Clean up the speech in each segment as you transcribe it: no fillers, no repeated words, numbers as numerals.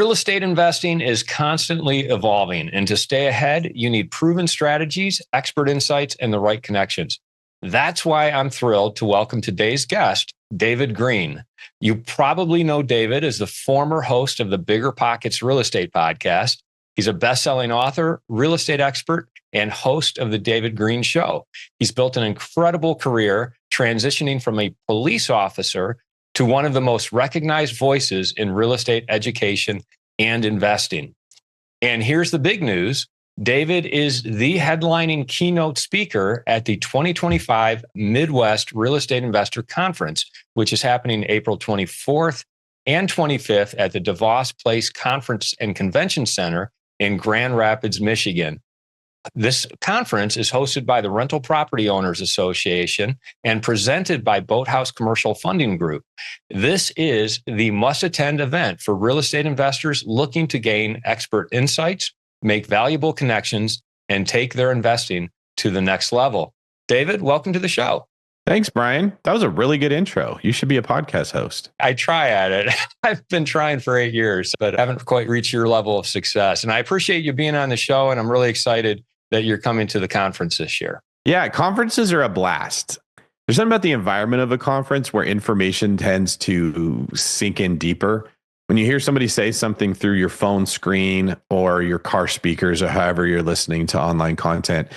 Real estate investing is constantly evolving, and to stay ahead, you need proven strategies, expert insights, and the right connections. That's why I'm thrilled to welcome today's guest, David Greene. You probably know David as the former host of the BiggerPockets Real Estate Podcast. He's a best-selling author, real estate expert, and host of the David Greene Show. He's built an incredible career transitioning from a police officer to one of the most recognized voices in real estate education and investing. And here's the big news. David is the headlining keynote speaker at the 2025 Midwest Real Estate Investor Conference, which is happening April 24th and 25th at the DeVos Place Conference and Convention Center in Grand Rapids, Michigan. This conference is hosted by the Rental Property Owners Association and presented by Boathouse Commercial Funding Group. This is the must-attend event for real estate investors looking to gain expert insights, make valuable connections, and take their investing to the next level. David, welcome to the show. Thanks, Brian. That was a really good intro. You should be a podcast host. I try at it. I've been trying for 8 years, but I haven't quite reached your level of success. And I appreciate you being on the show, and I'm really excited that you're coming to the conference this year. Yeah, conferences are a blast. There's something about the environment of a conference where information tends to sink in deeper. When you hear somebody say something through your phone screen or your car speakers or however you're listening to online content,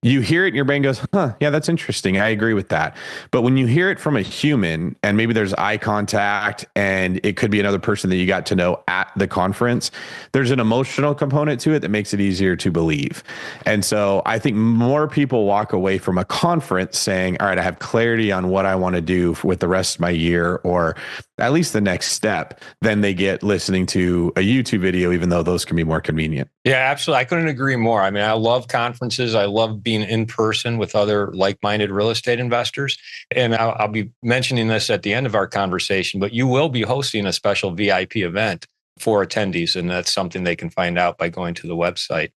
you hear it and your brain goes, yeah, that's interesting. I agree with that. But when you hear it from a human and maybe there's eye contact and it could be another person that you got to know at the conference, there's an emotional component to it that makes it easier to believe. And so I think more people walk away from a conference saying, all right, I have clarity on what I want to do with the rest of my year, or at least the next step, than they get listening to a YouTube video, even though those can be more convenient. Yeah, absolutely. I couldn't agree more. I mean, I love conferences. I love being in person with other like-minded real estate investors. And I'll be mentioning this at the end of our conversation, but you will be hosting a special VIP event for attendees. And that's something they can find out by going to the website.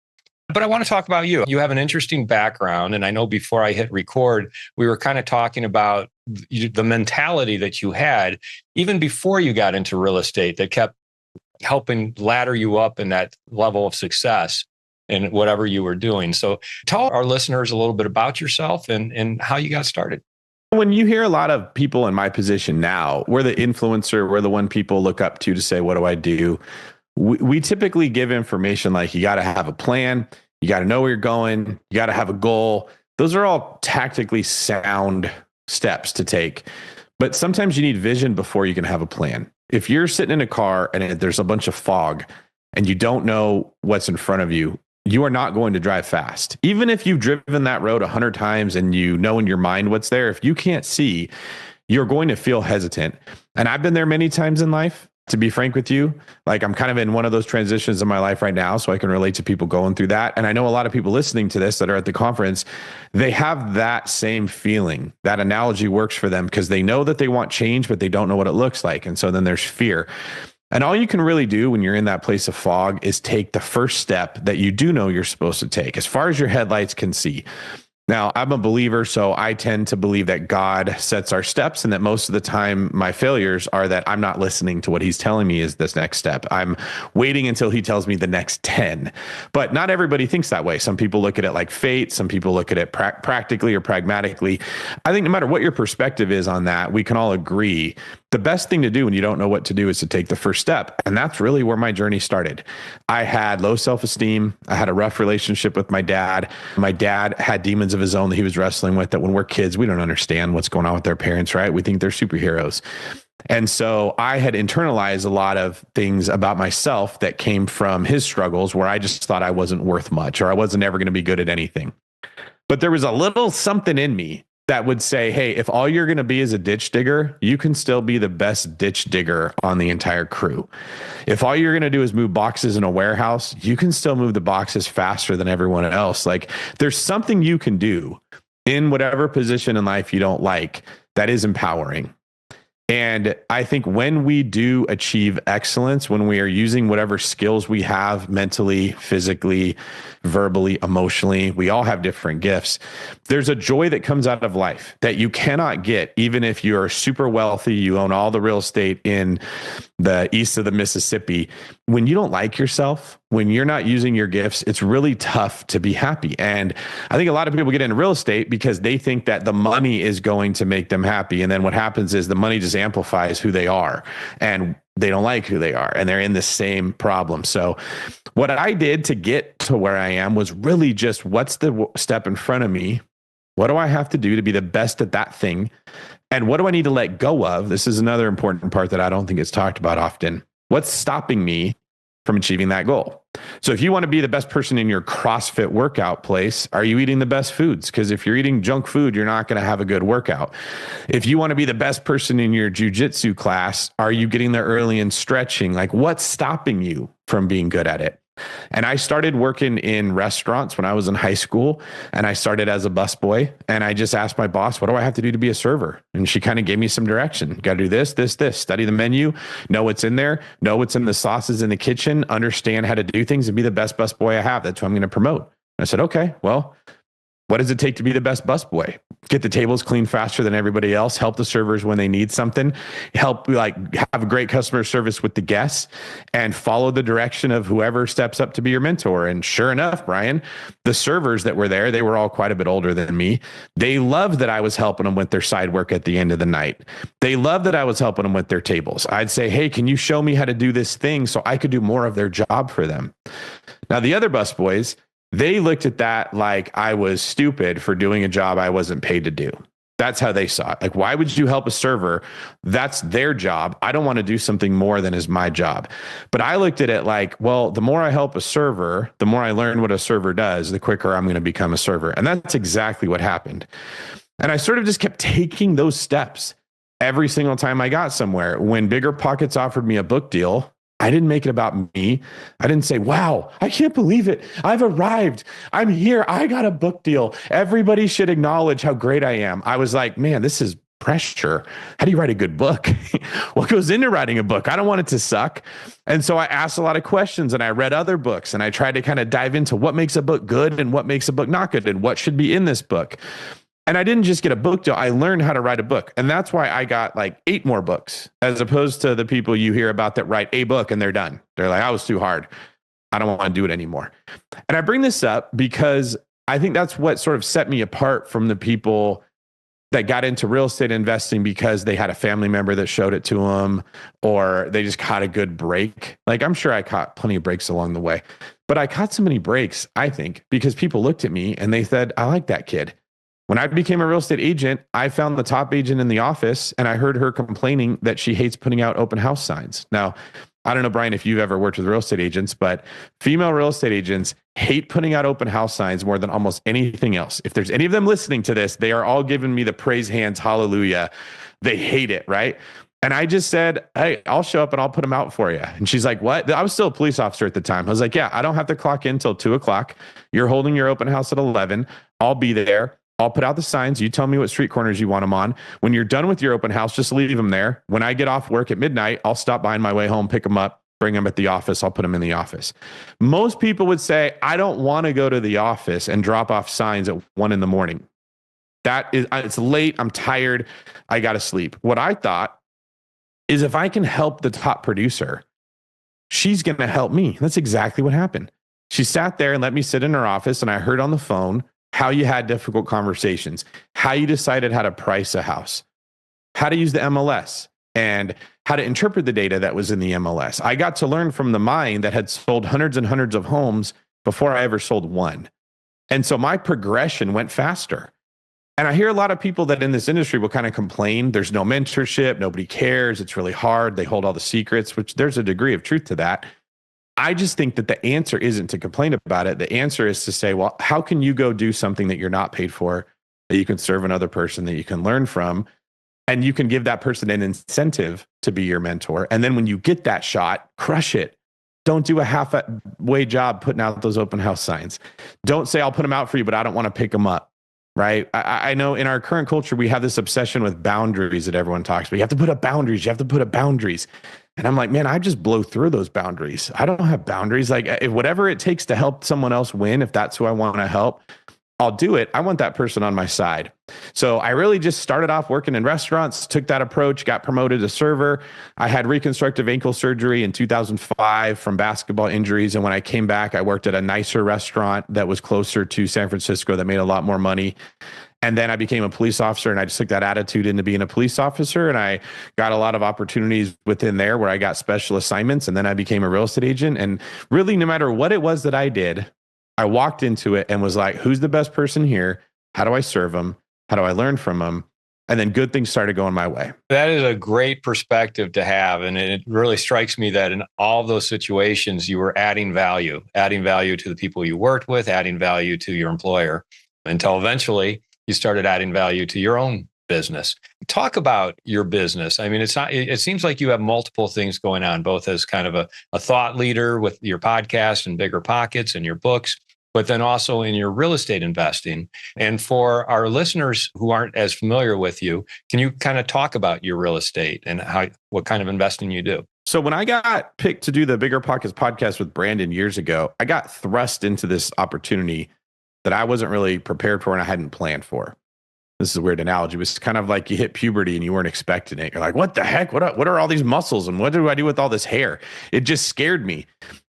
But I want to talk about you. You have an interesting background. And I know before I hit record, we were kind of talking about the mentality that you had even before you got into real estate that kept helping ladder you up in that level of success in whatever you were doing. So tell our listeners a little bit about yourself and how you got started. When you hear a lot of people in my position now, we're the influencer, we're the one people look up to say, what do I do? We typically give information like you got to have a plan, you got to know where you're going, you got to have a goal. Those are all tactically sound steps to take. But sometimes you need vision before you can have a plan. If you're sitting in a car and there's a bunch of fog and you don't know what's in front of you, you are not going to drive fast. Even if you've driven that road 100 times and you know in your mind what's there, if you can't see, you're going to feel hesitant. And I've been there many times in life, to be frank with you. Like, I'm kind of in one of those transitions in my life right now, so I can relate to people going through that. And I know a lot of people listening to this that are at the conference, they have that same feeling. That analogy works for them because they know that they want change, but they don't know what it looks like. And so then there's fear. And all you can really do when you're in that place of fog is take the first step that you do know you're supposed to take, as far as your headlights can see. Now, I'm a believer, so I tend to believe that God sets our steps, and that most of the time my failures are that I'm not listening to what he's telling me is this next step. I'm waiting until he tells me the next 10. But not everybody thinks that way. Some people look at it like fate. Some people look at it practically or pragmatically. I think no matter what your perspective is on that, we can all agree the best thing to do when you don't know what to do is to take the first step. And that's really where my journey started. I had low self-esteem. I had a rough relationship with my dad. My dad had demons of his own that he was wrestling with, that when we're kids, we don't understand what's going on with their parents, right? We think they're superheroes. And so I had internalized a lot of things about myself that came from his struggles, where I just thought I wasn't worth much, or I wasn't ever going to be good at anything. But there was a little something in me that would say, hey, if all you're going to be is a ditch digger, you can still be the best ditch digger on the entire crew. If all you're going to do is move boxes in a warehouse, you can still move the boxes faster than everyone else. Like, there's something you can do in whatever position in life you don't like that is empowering. And I think when we do achieve excellence, when we are using whatever skills we have mentally, physically, verbally, emotionally, we all have different gifts. There's a joy that comes out of life that you cannot get, even if you are super wealthy, you own all the real estate in the east of the Mississippi. When you don't like yourself, when you're not using your gifts, it's really tough to be happy. And I think a lot of people get into real estate because they think that the money is going to make them happy. And then what happens is the money just amplifies who they are, and they don't like who they are, and they're in the same problem. So what I did to get to where I am was really just, what's the step in front of me? What do I have to do to be the best at that thing? And what do I need to let go of? This is another important part that I don't think is talked about often. What's stopping me from achieving that goal? So if you want to be the best person in your CrossFit workout place, are you eating the best foods? Because if you're eating junk food, you're not going to have a good workout. If you want to be the best person in your jiu-jitsu class, are you getting there early and stretching? Like, what's stopping you from being good at it? And I started working in restaurants when I was in high school, and I started as a busboy. And I just asked my boss, what do I have to do to be a server? And she kind of gave me some direction. Got to do this, study the menu, know what's in there, know what's in the sauces in the kitchen, understand how to do things, and be the best busboy I have. That's who I'm going to promote. And I said, okay, well, what does it take to be the best busboy? Get the tables clean faster than everybody else, help the servers when they need something, help have a great customer service with the guests, and follow the direction of whoever steps up to be your mentor. And sure enough, Brian, the servers that were there, they were all quite a bit older than me. They loved that I was helping them with their side work at the end of the night. They loved that I was helping them with their tables. I'd say, hey, can you show me how to do this thing so I could do more of their job for them? Now, the other busboys, they looked at that like I was stupid for doing a job I wasn't paid to do. That's how they saw it. Like, why would you help a server? That's their job. I don't want to do something more than is my job. But I looked at it like, well, the more I help a server, the more I learn what a server does, the quicker I'm going to become a server. And that's exactly what happened. And I sort of just kept taking those steps every single time I got somewhere. When BiggerPockets offered me a book deal, I didn't make it about me. I didn't say, wow, I can't believe it. I've arrived. I'm here. I got a book deal. Everybody should acknowledge how great I am. I was like, man, this is pressure. How do you write a good book? What goes into writing a book? I don't want it to suck. And so I asked a lot of questions, and I read other books, and I tried to kind of dive into what makes a book good and what makes a book not good and what should be in this book. And I didn't just get a book deal. I learned how to write a book. And that's why I got like 8 more books, as opposed to the people you hear about that write a book and they're done. They're like, I was too hard. I don't want to do it anymore. And I bring this up because I think that's what sort of set me apart from the people that got into real estate investing because they had a family member that showed it to them, or they just caught a good break. Like, I'm sure I caught plenty of breaks along the way, but I caught so many breaks, I think, because people looked at me and they said, I like that kid. When I became a real estate agent, I found the top agent in the office, and I heard her complaining that she hates putting out open house signs. Now, I don't know, Brian, if you've ever worked with real estate agents, but female real estate agents hate putting out open house signs more than almost anything else. If there's any of them listening to this, they are all giving me the praise hands, hallelujah. They hate it, right? And I just said, hey, I'll show up and I'll put them out for you. And she's like, what? I was still a police officer at the time. I was like, yeah, I don't have to clock in until 2:00. You're holding your open house at 11. I'll be there. I'll put out the signs. You tell me what street corners you want them on. When you're done with your open house, just leave them there. When I get off work at midnight, I'll stop by on my way home, pick them up, bring them at the office. I'll put them in the office. Most people would say, I don't want to go to the office and drop off signs at 1 a.m. It's late. I'm tired. I got to sleep. What I thought is, if I can help the top producer, she's going to help me. That's exactly what happened. She sat there and let me sit in her office, and I heard on the phone how you had difficult conversations, how you decided how to price a house, how to use the MLS, and how to interpret the data that was in the MLS. I got to learn from the mind that had sold hundreds and hundreds of homes before I ever sold one. And so my progression went faster. And I hear a lot of people that in this industry will kind of complain, there's no mentorship, nobody cares, it's really hard, they hold all the secrets, which there's a degree of truth to that. I just think that the answer isn't to complain about it. The answer is to say, well, how can you go do something that you're not paid for, that you can serve another person, that you can learn from, and you can give that person an incentive to be your mentor. And then when you get that shot, crush it. Don't do a halfway job putting out those open house signs. Don't say, I'll put them out for you, but I don't want to pick them up. right? I know in our current culture, we have this obsession with boundaries that everyone talks about. You have to put up boundaries. You have to put up boundaries. And I'm like, man, I just blow through those boundaries. I don't have boundaries. Like if whatever it takes to help someone else win, if that's who I want to help, I'll do it. I want that person on my side. So I really just started off working in restaurants, took that approach, got promoted to server. I had reconstructive ankle surgery in 2005 from basketball injuries. And when I came back, I worked at a nicer restaurant that was closer to San Francisco that made a lot more money. And then I became a police officer, and I just took that attitude into being a police officer. And I got a lot of opportunities within there where I got special assignments. And then I became a real estate agent. And really, no matter what it was that I did, I walked into it and was like, who's the best person here? How do I serve them? How do I learn from them? And then good things started going my way. That is a great perspective to have. And it really strikes me that in all of those situations, you were adding value to the people you worked with, adding value to your employer, until eventually you started adding value to your own business. Talk about your business. I mean, it seems like you have multiple things going on, both as kind of a thought leader with your podcast and BiggerPockets and your books, but then also in your real estate investing. And for our listeners who aren't as familiar with you, can you kind of talk about your real estate and what kind of investing you do? So when I got picked to do the BiggerPockets podcast with Brandon years ago, I got thrust into this opportunity that I wasn't really prepared for and I hadn't planned for. This is a weird analogy. It was kind of like you hit puberty and you weren't expecting it. You're like, what the heck? What are all these muscles? And what do I do with all this hair? It just scared me.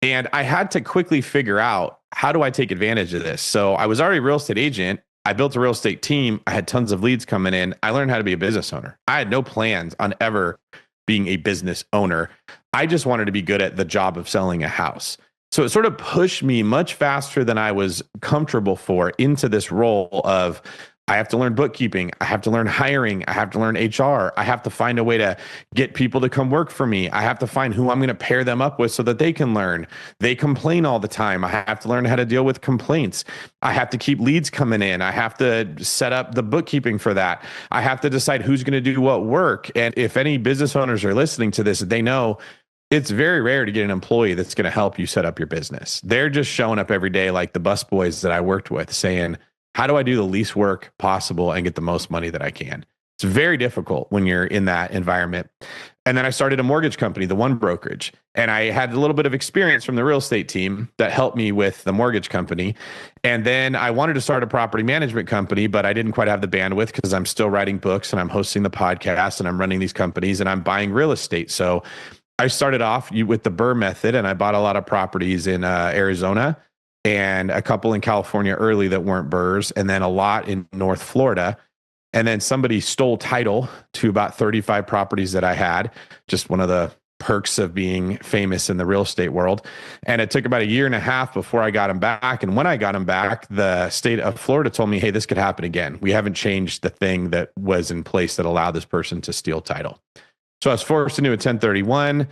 And I had to quickly figure out, how do I take advantage of this? So I was already a real estate agent. I built a real estate team. I had tons of leads coming in. I learned how to be a business owner. I had no plans on ever being a business owner. I just wanted to be good at the job of selling a house. So it sort of pushed me much faster than I was comfortable for into this role of, I have to learn bookkeeping. I have to learn hiring. I have to learn HR. I have to find a way to get people to come work for me. I have to find who I'm going to pair them up with so that they can learn. They complain all the time. I have to learn how to deal with complaints. I have to keep leads coming in. I have to set up the bookkeeping for that. I have to decide who's going to do what work. And if any business owners are listening to this, they know it's very rare to get an employee that's going to help you set up your business. They're just showing up every day like the busboys that I worked with saying, how do I do the least work possible and get the most money that I can? It's very difficult when you're in that environment. And then I started a mortgage company, the One Brokerage. And I had a little bit of experience from the real estate team that helped me with the mortgage company. And then I wanted to start a property management company, but I didn't quite have the bandwidth because I'm still writing books and I'm hosting the podcast and I'm running these companies and I'm buying real estate. So I started off with the Burr method and I bought a lot of properties in Arizona and a couple in California early that weren't Burrs, and then a lot in North Florida. And then somebody stole title to about 35 properties that I had, just one of the perks of being famous in the real estate world. And it took about a year and a half before I got them back. And when I got them back, the state of Florida told me, hey, this could happen again. We haven't changed the thing that was in place that allowed this person to steal title. So I was forced into a 1031.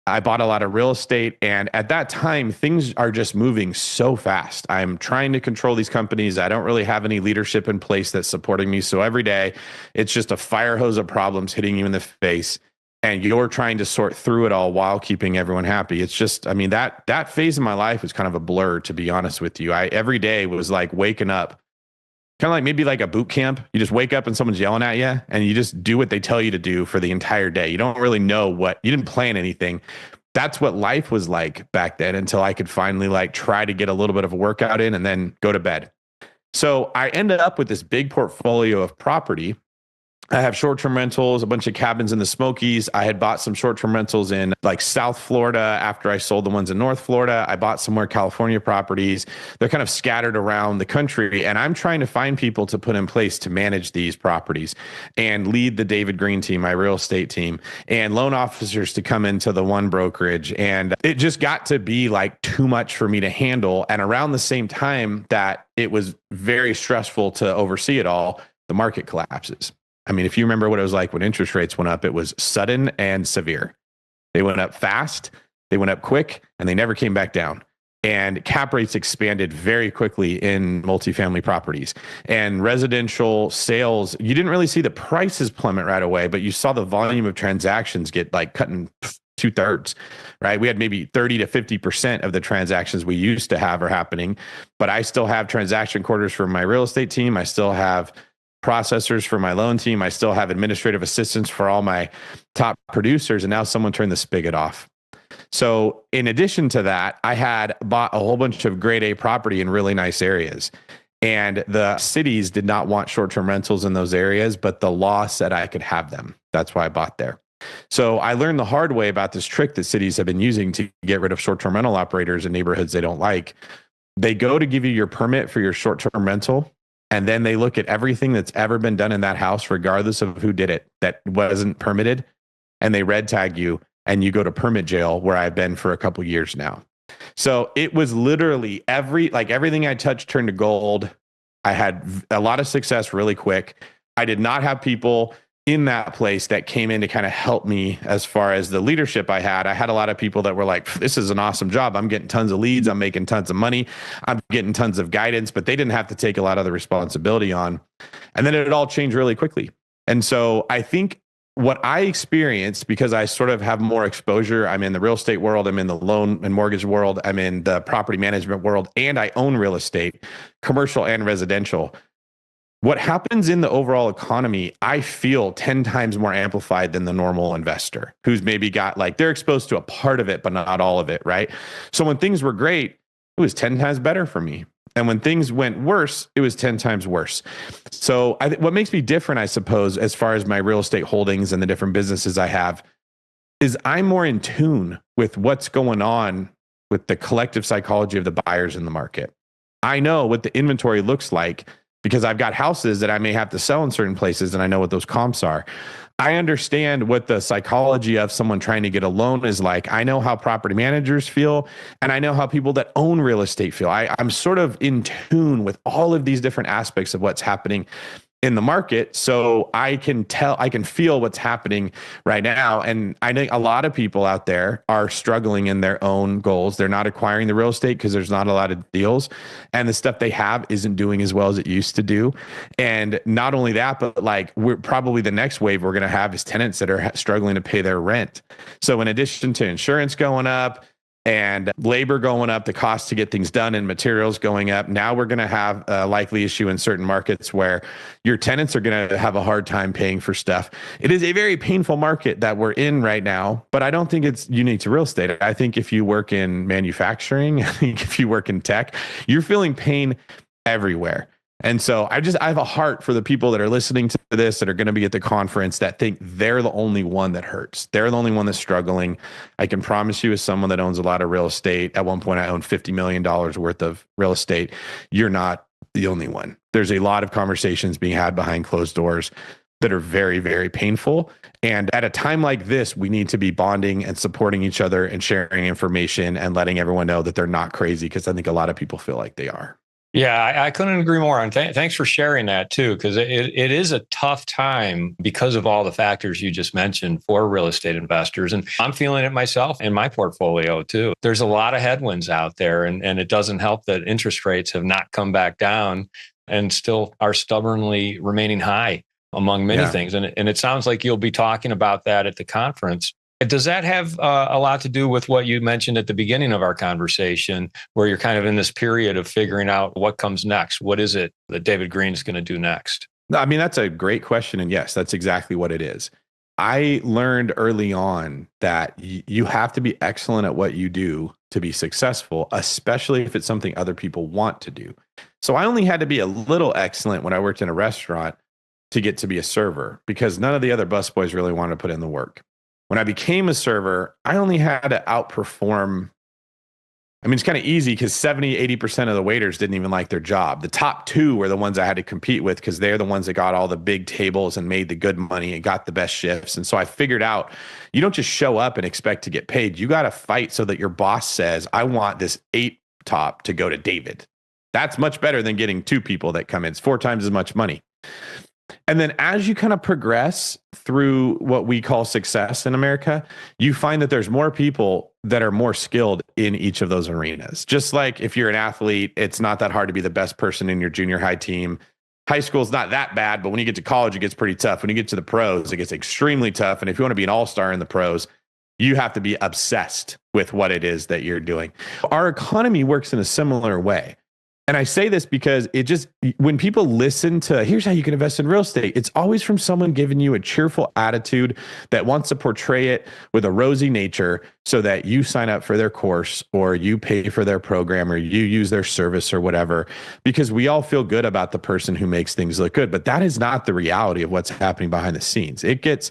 I bought a lot of real estate. And at that time, things are just moving so fast. I'm trying to control these companies. I don't really have any leadership in place that's supporting me. So every day, it's just a fire hose of problems hitting you in the face. And you're trying to sort through it all while keeping everyone happy. It's just, I mean, that phase of my life was kind of a blur, to be honest with you. Every day was like waking up, kind of like maybe like a boot camp. You just wake up and someone's yelling at you and you just do what they tell you to do for the entire day. You don't really know you didn't plan anything. That's what life was like back then until I could finally like try to get a little bit of a workout in and then go to bed. So I ended up with this big portfolio of property. I have short-term rentals, a bunch of cabins in the Smokies. I had bought some short-term rentals in like South Florida after I sold the ones in North Florida. I bought some more California properties. They're kind of scattered around the country. And I'm trying to find people to put in place to manage these properties and lead the David Greene team, my real estate team, and loan officers to come into the One Brokerage. And it just got to be like too much for me to handle. And around the same time that it was very stressful to oversee it all, the market collapses. I mean, if you remember what it was like when interest rates went up, it was sudden and severe. They went up fast, they went up quick, and they never came back down. And cap rates expanded very quickly in multifamily properties. And residential sales, you didn't really see the prices plummet right away, but you saw the volume of transactions get like cut in 2/3, right? We had maybe 30 to 50% of the transactions we used to have are happening, but I still have transaction quarters for my real estate team. I still have processors for my loan team. I still have administrative assistants for all my top producers. And now someone turned the spigot off. So in addition to that, I had bought a whole bunch of grade A property in really nice areas. And the cities did not want short-term rentals in those areas, but the law said I could have them. That's why I bought there. So I learned the hard way about this trick that cities have been using to get rid of short-term rental operators in neighborhoods they don't like. They go to give you your permit for your short-term rental, and then they look at everything that's ever been done in that house, regardless of who did it, that wasn't permitted, and they red tag you, and you go to permit jail, where I've been for a couple of years now. So it was literally everything I touched turned to gold. I had a lot of success really quick. I did not have people in that place that came in to kind of help me as far as the leadership I had. I had a lot of people that were like, this is an awesome job. I'm getting tons of leads. I'm making tons of money. I'm getting tons of guidance, but they didn't have to take a lot of the responsibility on. And then it all changed really quickly. And so I think what I experienced, because I sort of have more exposure, I'm in the real estate world, I'm in the loan and mortgage world, I'm in the property management world, and I own real estate, commercial and residential. What happens in the overall economy, I feel 10 times more amplified than the normal investor who's maybe got they're exposed to a part of it, but not all of it, right? So when things were great, it was 10 times better for me. And when things went worse, it was 10 times worse. So what makes me different, I suppose, as far as my real estate holdings and the different businesses I have, is I'm more in tune with what's going on with the collective psychology of the buyers in the market. I know what the inventory looks like because I've got houses that I may have to sell in certain places, and I know what those comps are. I understand what the psychology of someone trying to get a loan is like. I know how property managers feel, and I know how people that own real estate feel. I'm sort of in tune with all of these different aspects of what's happening in the market. So I can feel what's happening right now. And I think a lot of people out there are struggling in their own goals. They're not acquiring the real estate because there's not a lot of deals, and the stuff they have isn't doing as well as it used to do. And not only that, but we're probably the next wave we're going to have is tenants that are struggling to pay their rent. So in addition to insurance going up, and labor going up, the cost to get things done and materials going up, now we're going to have a likely issue in certain markets where your tenants are going to have a hard time paying for stuff. It is a very painful market that we're in right now, but I don't think it's unique to real estate. I think if you work in manufacturing, I think if you work in tech, you're feeling pain everywhere. And so I have a heart for the people that are listening to this, that are going to be at the conference, that think they're the only one that hurts. They're the only one that's struggling. I can promise you, as someone that owns a lot of real estate, at one point I owned $50 million worth of real estate. You're not the only one. There's a lot of conversations being had behind closed doors that are very, very painful. And at a time like this, we need to be bonding and supporting each other and sharing information and letting everyone know that they're not crazy, because I think a lot of people feel like they are. Yeah, I couldn't agree more. And thanks for sharing that too, because it is a tough time because of all the factors you just mentioned for real estate investors. And I'm feeling it myself in my portfolio too. There's a lot of headwinds out there, and it doesn't help that interest rates have not come back down and still are stubbornly remaining high among many things. And it sounds like you'll be talking about that at the conference. Does that have a lot to do with what you mentioned at the beginning of our conversation, where you're kind of in this period of figuring out what comes next? What is it that David Greene is going to do next? I mean, that's a great question. And yes, that's exactly what it is. I learned early on that you have to be excellent at what you do to be successful, especially if it's something other people want to do. So I only had to be a little excellent when I worked in a restaurant to get to be a server, because none of the other busboys really wanted to put in the work. When I became a server, I only had to outperform. I mean, it's kind of easy because 70, 80% of the waiters didn't even like their job. The top two were the ones I had to compete with, because they're the ones that got all the big tables and made the good money and got the best shifts. And so I figured out, you don't just show up and expect to get paid. You got to fight so that your boss says, I want this 8 top to go to David. That's much better than getting 2 people that come in. It's 4 times as much money. And then as you kind of progress through what we call success in America, you find that there's more people that are more skilled in each of those arenas. Just like if you're an athlete, it's not that hard to be the best person in your junior high team. High school is not that bad, but when you get to college, it gets pretty tough. When you get to the pros, it gets extremely tough. And if you want to be an all-star in the pros, You have to be obsessed with what it is that you're doing. Our economy works in a similar way. And I say this because when people listen to, here's how you can invest in real estate, it's always from someone giving you a cheerful attitude that wants to portray it with a rosy nature so that you sign up for their course or you pay for their program or you use their service or whatever, because we all feel good about the person who makes things look good. But that is not the reality of what's happening behind the scenes. It gets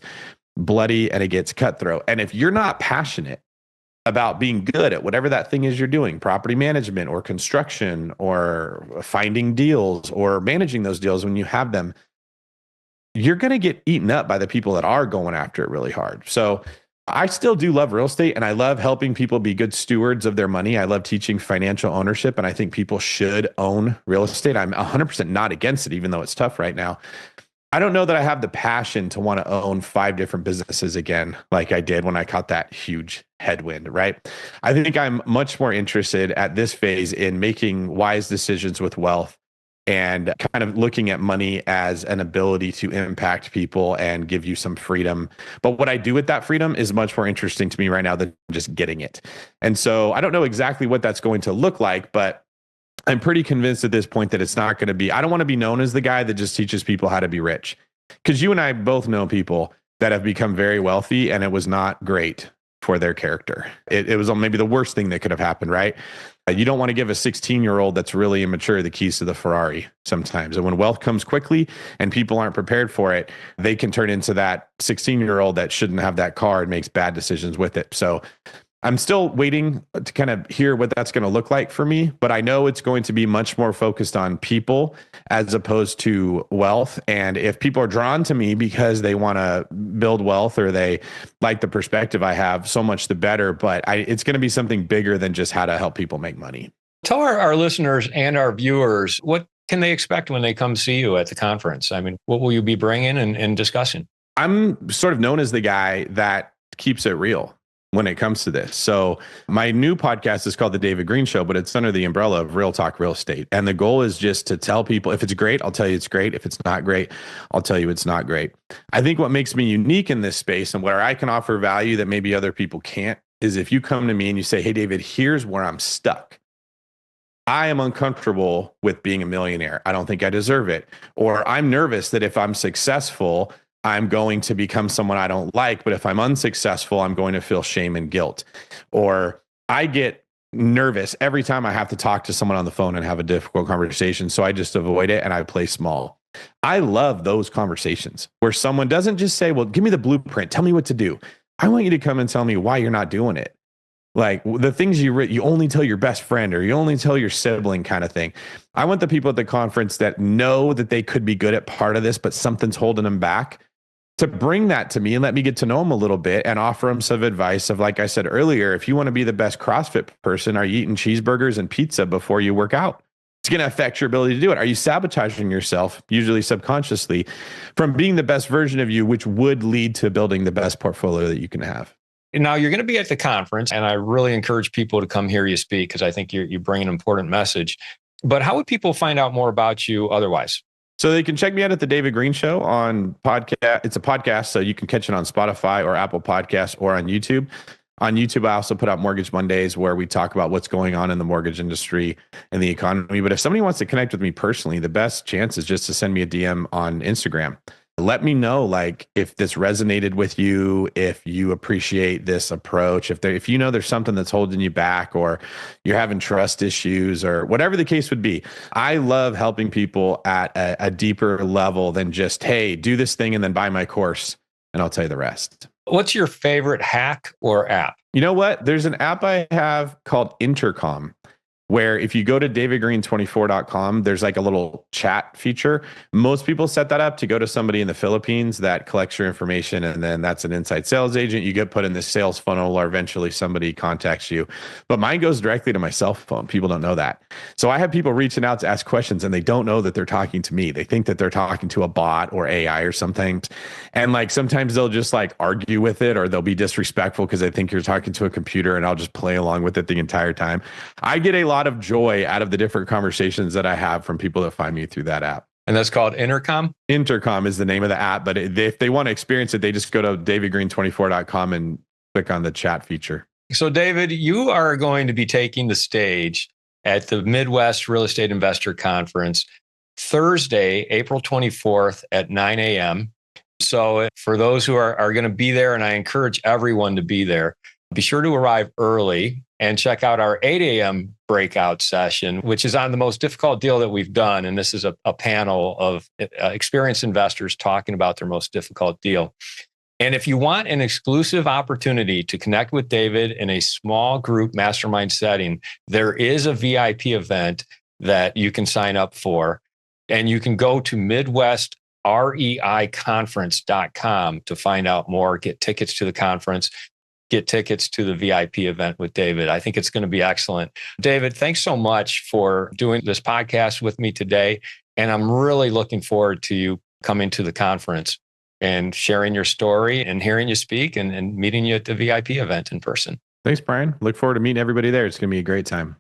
bloody and it gets cutthroat. And if you're not passionate about being good at whatever that thing is you're doing, property management or construction or finding deals or managing those deals when you have them, you're going to get eaten up by the people that are going after it really hard. So I still do love real estate and I love helping people be good stewards of their money. I love teaching financial ownership and I think people should own real estate. I'm 100% not against it, even though it's tough right now. I don't know that I have the passion to want to own 5 different businesses again, like I did when I caught that huge headwind, right? I think I'm much more interested at this phase in making wise decisions with wealth and kind of looking at money as an ability to impact people and give you some freedom. But what I do with that freedom is much more interesting to me right now than just getting it. And so I don't know exactly what that's going to look like, but I'm pretty convinced at this point that it's not going to be, I don't want to be known as the guy that just teaches people how to be rich. Because you and I both know people that have become very wealthy and it was not great for their character. It was maybe the worst thing that could have happened, right? You don't want to give a 16-year-old that's really immature the keys to the Ferrari sometimes. And when wealth comes quickly and people aren't prepared for it, they can turn into that 16-year-old that shouldn't have that car and makes bad decisions with it. So I'm still waiting to kind of hear what that's going to look like for me, but I know it's going to be much more focused on people as opposed to wealth. And if people are drawn to me because they want to build wealth or they like the perspective I have, so much the better. But it's going to be something bigger than just how to help people make money. Tell our listeners and our viewers, what can they expect when they come see you at the conference? I mean, what will you be bringing and discussing? I'm sort of known as the guy that keeps it real when it comes to this. So my new podcast is called The David Greene Show, but it's under the umbrella of Real Talk Real Estate. And the goal is just to tell people, if it's great, I'll tell you it's great. If it's not great, I'll tell you it's not great. I think what makes me unique in this space and where I can offer value that maybe other people can't is if you come to me and you say, hey, David, here's where I'm stuck. I am uncomfortable with being a millionaire. I don't think I deserve it. Or I'm nervous that if I'm successful, I'm going to become someone I don't like, but if I'm unsuccessful, I'm going to feel shame and guilt. Or I get nervous every time I have to talk to someone on the phone and have a difficult conversation, so I just avoid it and I play small. I love those conversations where someone doesn't just say, well, give me the blueprint, tell me what to do. I want you to come and tell me why you're not doing it. Like the things you only tell your best friend or you only tell your sibling kind of thing. I want the people at the conference that know that they could be good at part of this, but something's holding them back, to bring that to me and let me get to know them a little bit and offer them some advice of, like I said earlier, if you want to be the best CrossFit person, are you eating cheeseburgers and pizza before you work out? It's going to affect your ability to do it. Are you sabotaging yourself, usually subconsciously, from being the best version of you, which would lead to building the best portfolio that you can have? Now, you're going to be at the conference, and I really encourage people to come hear you speak because I think you bring an important message. But how would people find out more about you otherwise? So they can check me out at the David Greene Show on podcast. It's a podcast, so you can catch it on Spotify or Apple Podcasts or on YouTube. On YouTube, I also put out Mortgage Mondays where we talk about what's going on in the mortgage industry and the economy. But if somebody wants to connect with me personally, the best chance is just to send me a DM on Instagram. Let me know, like, if this resonated with you, if you appreciate this approach, if you know there's something that's holding you back or you're having trust issues or whatever the case would be. I love helping people at a deeper level than just, hey, do this thing and then buy my course and I'll tell you the rest. What's your favorite hack or app? You know what? There's an app I have called Intercom, where if you go to davidgreen24.com, there's like a little chat feature. Most people set that up to go to somebody in the Philippines that collects your information, and then that's an inside sales agent. You get put in this sales funnel, or eventually somebody contacts you. But mine goes directly to my cell phone. People don't know that. So I have people reaching out to ask questions, and they don't know that they're talking to me. They think that they're talking to a bot or AI or something. And like sometimes they'll just like argue with it, or they'll be disrespectful because they think you're talking to a computer, and I'll just play along with it the entire time. I get a lot of joy out of the different conversations that I have from people that find me through that app. And that's called Intercom? Intercom is the name of the app, but if they want to experience it, they just go to davidgreen24.com and click on the chat feature. So, David, you are going to be taking the stage at the Midwest Real Estate Investor Conference Thursday, April 24th at 9 a.m. So for those who are going to be there, and I encourage everyone to be there, be sure to arrive early and check out our 8 a.m. breakout session, which is on the most difficult deal that we've done. And this is a panel of experienced investors talking about their most difficult deal. And if you want an exclusive opportunity to connect with David in a small group mastermind setting, there is a VIP event that you can sign up for. And you can go to MidwestREIConference.com to find out more, get tickets to the conference, get tickets to the VIP event with David. I think it's going to be excellent. David, thanks so much for doing this podcast with me today. And I'm really looking forward to you coming to the conference and sharing your story and hearing you speak and meeting you at the VIP event in person. Thanks, Brian. Look forward to meeting everybody there. It's going to be a great time.